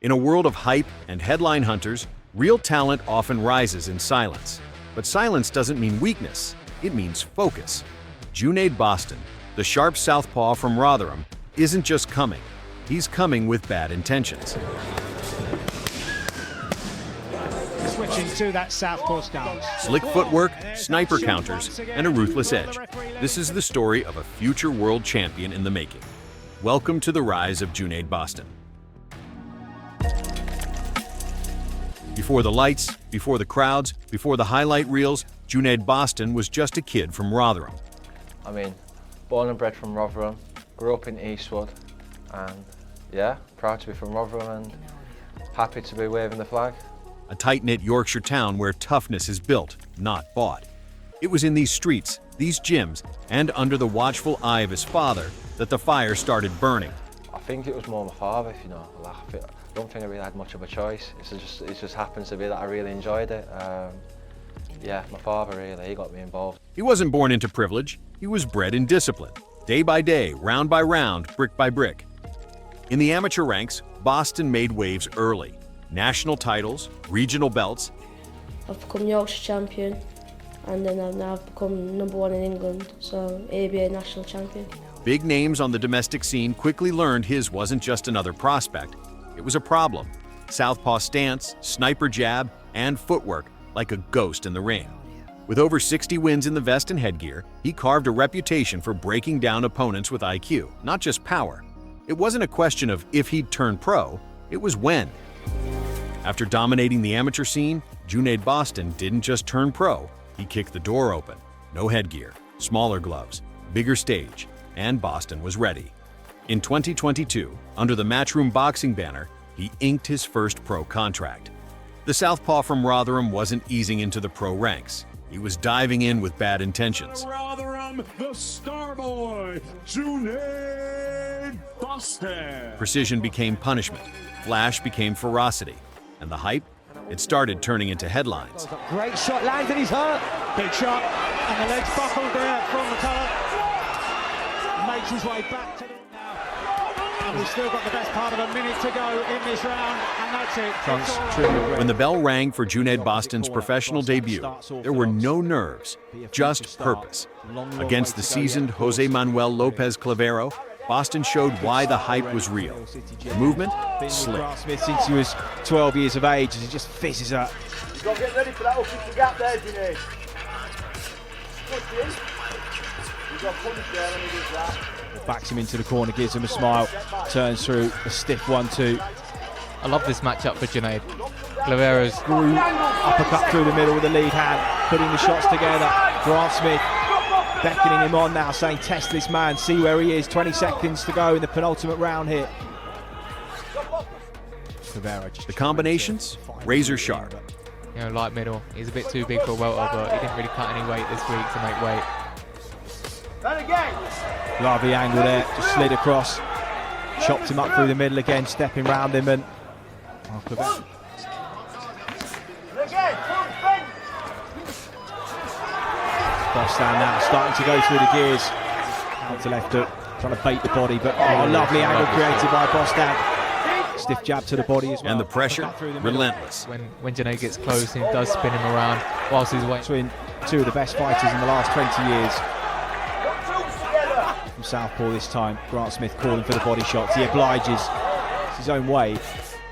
In a world of hype and headline hunters, real talent often rises in silence. But silence doesn't mean weakness, it means focus. Junaid Bostan, the sharp southpaw from Rotherham, isn't just coming, he's coming with bad intentions. Switching to that southpaw stance. Slick footwork, sniper counters, and a ruthless edge. This is the story of a future world champion in the making. Welcome to the rise of Junaid Bostan. Before the lights, before the crowds, before the highlight reels, Junaid Bostan was just a kid from Rotherham. I mean, born and bred from Rotherham, grew up in Eastwood, and yeah, proud to be from Rotherham and happy to be waving the flag. A tight-knit Yorkshire town where toughness is built, not bought. It was in these streets, these gyms, and under the watchful eye of his father that the fire started burning. I think it was more my father, if you know. Like, I don't think I really had much of a choice. It just happens to be that I really enjoyed it. Yeah, my father really, he got me involved. He wasn't born into privilege, he was bred in discipline. Day by day, round by round, brick by brick. In the amateur ranks, Bostan made waves early. National titles, regional belts. I've become Yorkshire champion, and then I've now become #1 in England, so ABA national champion. Big names on the domestic scene quickly learned his wasn't just another prospect, it was a problem. Southpaw stance, sniper jab, and footwork like a ghost in the ring. With over 60 wins in the vest and headgear, he carved a reputation for breaking down opponents with IQ, not just power. It wasn't a question of if he'd turn pro, it was when. After dominating the amateur scene, Junaid Bostan didn't just turn pro, he kicked the door open. No headgear, smaller gloves, bigger stage, and Bostan was ready. In 2022, under the Matchroom Boxing banner, he inked his first pro contract. The southpaw from Rotherham wasn't easing into the pro ranks. He was diving in with bad intentions. Rotherham, the star boy, Junaid Bostan. Precision became punishment, flash became ferocity, and the hype, it started turning into headlines. Great shot lands and he's hurt. Big shot, and the legs buckled there from the colour. Makes his way back to the now. And we've still got the best part of a minute to go in this round, and that's it. When the bell rang for Junaid Bostan's professional debut, there were no nerves, just purpose. Against the seasoned Jose Manuel Lopez Clavero, Bostan showed why the hype was real. The movement, slick. Smith since he was 12 years of age, as he just fizzes up. You've got to get ready for that up gap there, Junaid. You've got to punish there when he does that. Backs him into the corner, gives him a smile, turns through a stiff 1-2. I love this matchup for Junaid. Clavero's Uppercut through the middle with the lead hand, putting the shots together. Grant Smith beckoning him on now, saying test this man, see where he is. 20 seconds to go in the penultimate round here. The combinations, razor sharp. You know, light middle. He's a bit too big for a welter, but he didn't really cut any weight this week to make weight. Lovely angle there, just slid across. Chopped him up through the middle again, stepping round him, and Bostan now starting to go through the gears. Out to left hook, trying to bait the body, but lovely angle created by Bostan. Stiff jab to the body as well. And the pressure, relentless. When Junaid gets close, he does spin him around whilst he's waiting. Between two of the best fighters in the last 20 years. From southpaw this time, Grant Smith calling for the body shots. He obliges. It's his own way.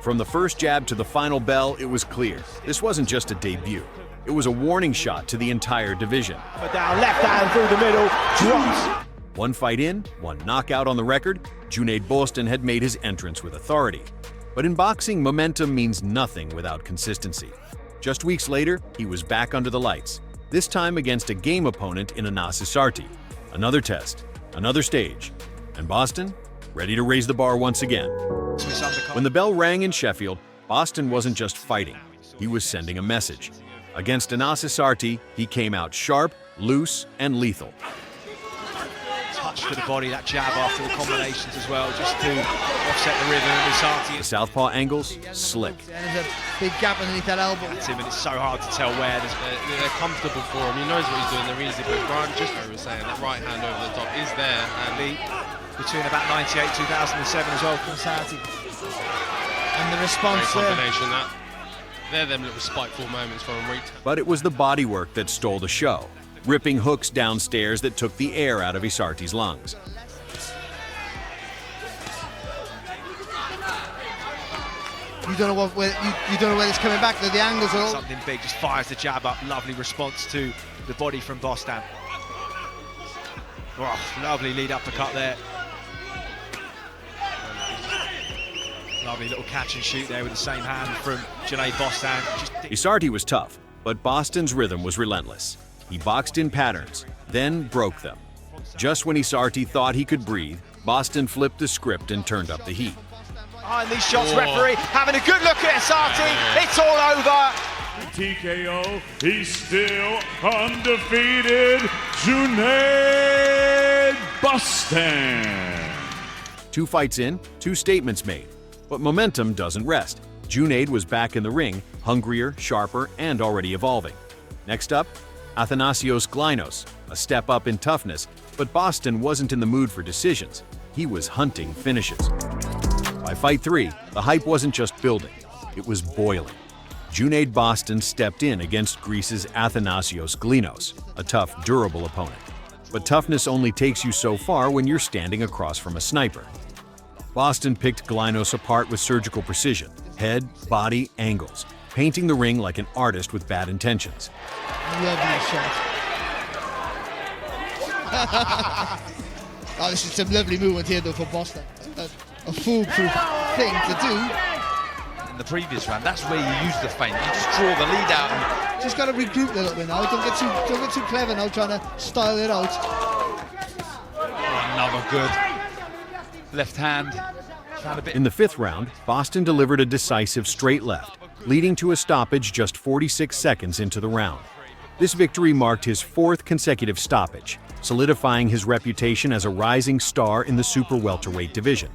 From the first jab to the final bell, it was clear. This wasn't just a debut. It was a warning shot to the entire division. But down, left hand through the middle, drops. One fight in, one knockout on the record, Junaid Bostan had made his entrance with authority. But in boxing, momentum means nothing without consistency. Just weeks later, he was back under the lights, this time against a game opponent in Anas Isarti. Another test, another stage, and Bostan ready to raise the bar once again. When the bell rang in Sheffield, Bostan wasn't just fighting, he was sending a message. Against Anas Isarti, he came out sharp, loose, and lethal. Touch to the body, that jab after the combinations as well, just to offset the rhythm of Isarti. The southpaw angles, slick. There's a big gap underneath that elbow. That's him, and it's so hard to tell where. They're comfortable for him. He knows what he's doing. They're easy. But Grant, just like we were saying, that right hand over the top is there. And between about 98 2007 as well from Isarti. And the response Great there. combination, that. They're them little spiteful moments from retail. But it was the bodywork that stole the show, ripping hooks downstairs that took the air out of Isarti's lungs. You don't know where it's coming back. The angles are all. Something big, just fires the jab up. Lovely response to the body from Bostan. Oh, lovely lead uppercut there. Lovely little catch and shoot there with the same hand from Junaid Bostan. Isarti was tough, but Bostan's rhythm was relentless. He boxed in patterns, then broke them. Just when Isarti thought he could breathe, Bostan flipped the script and turned up the heat. Behind these shots, referee having a good look at Isarti. It's all over. TKO, he's still undefeated, Junaid Bostan. 2 fights in, 2 statements made. But momentum doesn't rest. Junaid was back in the ring, hungrier, sharper, and already evolving. Next up, Athanasios Glynos, a step up in toughness, but Bostan wasn't in the mood for decisions. He was hunting finishes. By fight 3, the hype wasn't just building, it was boiling. Junaid Bostan stepped in against Greece's Athanasios Glynos, a tough, durable opponent. But toughness only takes you so far when you're standing across from a sniper. Bostan picked Glynos apart with surgical precision, head, body, angles, painting the ring like an artist with bad intentions. Lovely shot. Oh, this is some lovely movement here though for Bostan. A foolproof thing to do. In the previous round, that's where you use the feint. You just draw the lead out. And just got to regroup a little bit now. Don't get too clever now trying to style it out. Another good left hand. In the 5th round, Bostan delivered a decisive straight left, leading to a stoppage just 46 seconds into the round. This victory marked his 4th consecutive stoppage, solidifying his reputation as a rising star in the super welterweight division.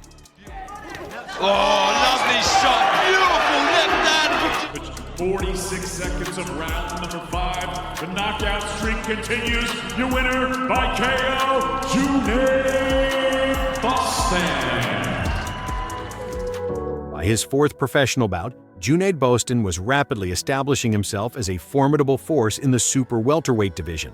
Oh, lovely shot! Beautiful left hand! 46 seconds of round number 5. The knockout streak continues. Your winner by KO, Junaid Bostan. By his 4th professional bout, Junaid Bostan was rapidly establishing himself as a formidable force in the super welterweight division.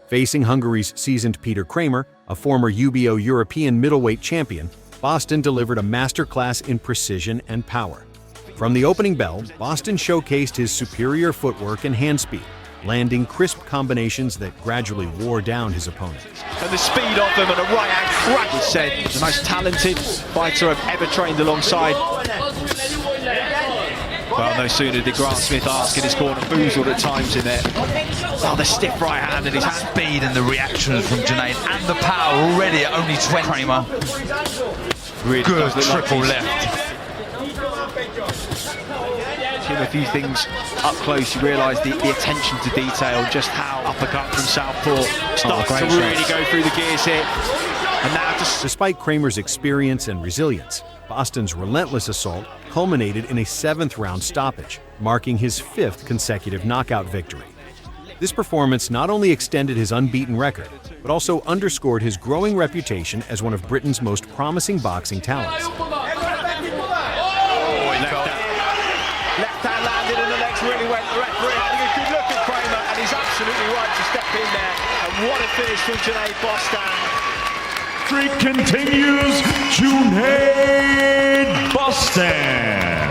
Facing Hungary's seasoned Peter Kramer, a former UBO European middleweight champion, Bostan delivered a masterclass in precision and power. From the opening bell, Bostan showcased his superior footwork and hand speed, landing crisp combinations that gradually wore down his opponent. And the speed of them and a right hand crack was said the most talented fighter I've ever trained alongside. Well, no sooner did Grant Smith ask in his corner, boozled at times in there. Oh, the stiff right hand and his speed and the reaction from Junaid and the power already at only 20. Kramer. Really good triple left. Him a few things up close, you realise the attention to detail, just how uppercut from southpaw starts to really go through the gears here. And now Despite Kramer's experience and resilience, Bostan's relentless assault culminated in a 7th round stoppage, marking his 5th consecutive knockout victory. This performance not only extended his unbeaten record, but also underscored his growing reputation as one of Britain's most promising boxing talents. Left hand landed and the legs really went. The referee having a good look at Kramer and he's absolutely right to step in there. And what a finish from Junaid Bostan. Streak continues, Junaid Bostan.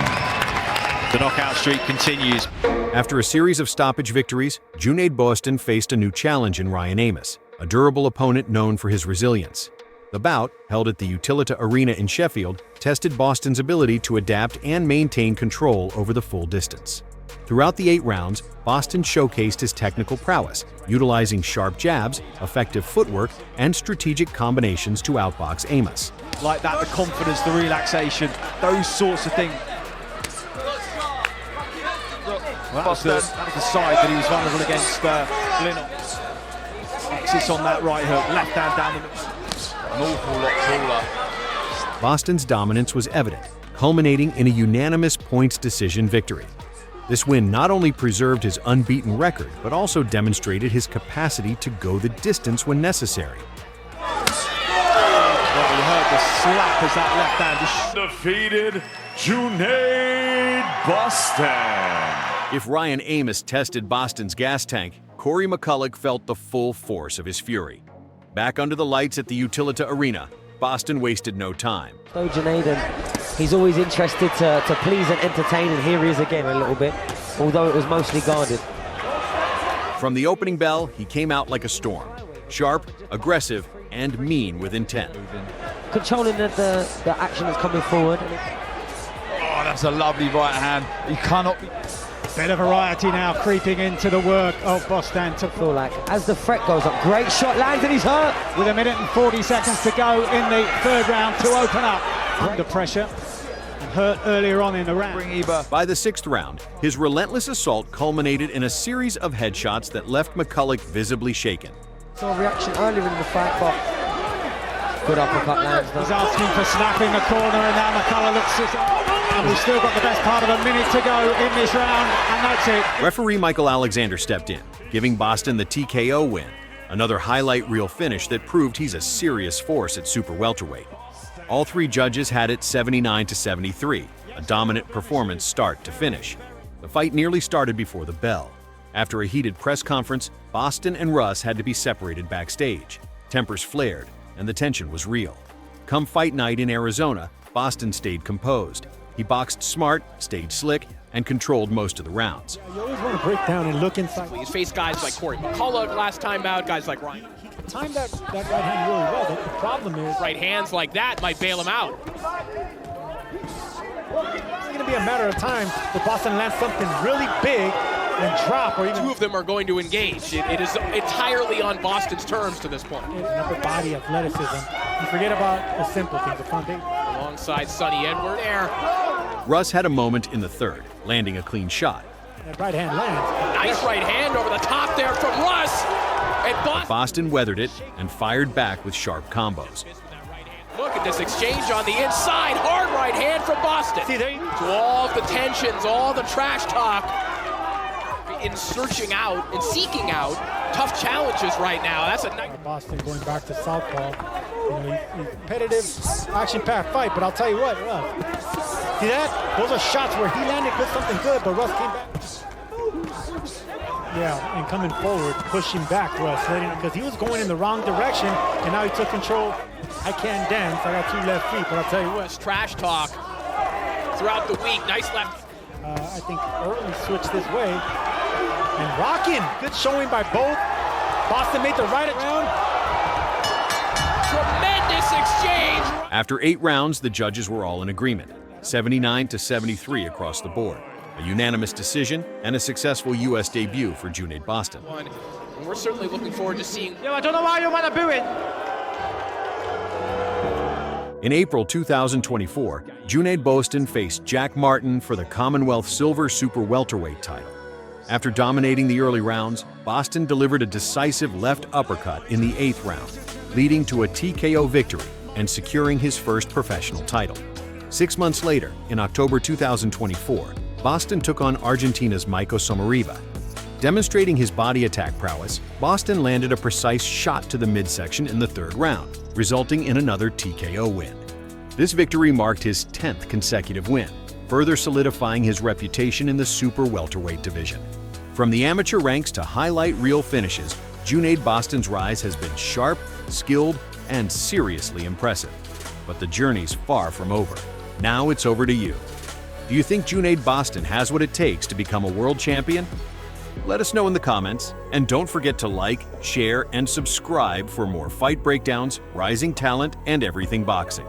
The knockout streak continues. After a series of stoppage victories, Junaid Bostan faced a new challenge in Ryan Amos, a durable opponent known for his resilience. The bout, held at the Utilita Arena in Sheffield, tested Bostan's ability to adapt and maintain control over the full distance. Throughout the 8 rounds, Bostan showcased his technical prowess, utilizing sharp jabs, effective footwork, and strategic combinations to outbox Amos. Like that, the confidence, the relaxation, those sorts of things. Well, that was the side that he was vulnerable against Glynos. Exits on that right hook, left hand down the middle. An awful lot taller. Bostan's dominance was evident, culminating in a unanimous points decision victory. This win not only preserved his unbeaten record, but also demonstrated his capacity to go the distance when necessary. Well, you heard the slap as that left hand just... Undefeated Junaid Bostan. If Ryan Amos tested Boston's gas tank, Corey McCulloch felt the full force of his fury. Back under the lights at the Utilita Arena, Bostan wasted no time. So Junaid, he's always interested to please and entertain, and here he is again a little bit, although it was mostly guarded. From the opening bell, he came out like a storm. Sharp, aggressive, and mean with intent. Controlling the action that's coming forward. Oh, that's a lovely right hand. He cannot be... Bit of variety now creeping into the work of Bostan. To feel like as the threat goes up, great shot lands and he's hurt. With 1 minute and 40 seconds to go in the third round to open up. Under pressure and hurt earlier on in the round. By the 6th round, his relentless assault culminated in a series of headshots that left McCulloch visibly shaken. Saw a reaction earlier in the fight, but good uppercut lands. He's asking for snapping the corner, and now McCulloch looks... And we've still got the best part of 1 minute to go in this round, and that's it. Referee Michael Alexander stepped in, giving Bostan the TKO win. Another highlight reel finish that proved he's a serious force at super welterweight. All 3 judges had it 79-73, a dominant performance start to finish. The fight nearly started before the bell. After a heated press conference, Bostan and Russ had to be separated backstage. Tempers flared, and the tension was real. Come fight night in Arizona, Bostan stayed composed. He boxed smart, stayed slick, and controlled most of the rounds. You always want to break down and look inside. He's faced guys like Corey McCulloch last time out, guys like Ryan. He timed that right hand really well. The problem is... Right hands like that might bail him out. It's going to be a matter of time for Bostan lands something really big and drop, or even... 2 of them are going to engage. It is entirely on Boston's terms to this point. It's an upper body athleticism. You forget about the simple things, the foundation. Alongside Sonny Edward there. Russ had a moment in the 3rd, landing a clean shot. That right hand lands. Nice right hand over the top there from Russ. And Bostan weathered it and fired back with sharp combos. Look at this exchange on the inside. Hard right hand from Bostan. See, there to all the tensions, all the trash talk, in searching out and seeking out tough challenges right now. That's a nice... Bostan going back to southpaw. You know, he's competitive, action-packed fight, but I'll tell you what, see that? Those are shots where he landed something good, but Russ came back. Yeah, and coming forward, pushing back Russ, because he was going in the wrong direction, and now he took control. I can't dance, I got 2 left feet, but I'll tell you what. Trash talk throughout the week, nice left. I think early switched this way, and rocking. Good showing by both. Bostan made the right round. Tremendous exchange. After 8 rounds, the judges were all in agreement, 79-73 across the board. A unanimous decision and a successful U.S. debut for Junaid Bostan. And we're certainly looking forward to seeing... I don't know why you want to boo it. In April 2024, Junaid Bostan faced Jack Martin for the Commonwealth Silver Super Welterweight title. After dominating the early rounds, Bostan delivered a decisive left uppercut in the 8th round, leading to a TKO victory and securing his first professional title. 6 months later, in October 2024, Bostan took on Argentina's Maiko Somariva. Demonstrating his body attack prowess, Bostan landed a precise shot to the midsection in the 3rd round, resulting in another TKO win. This victory marked his 10th consecutive win, further solidifying his reputation in the super welterweight division. From the amateur ranks to highlight reel finishes, Junaid Bostan's rise has been sharp, skilled, and seriously impressive. But the journey's far from over. Now it's over to you. Do you think Junaid Bostan has what it takes to become a world champion? Let us know in the comments, and don't forget to like, share, and subscribe for more fight breakdowns, rising talent, and everything boxing.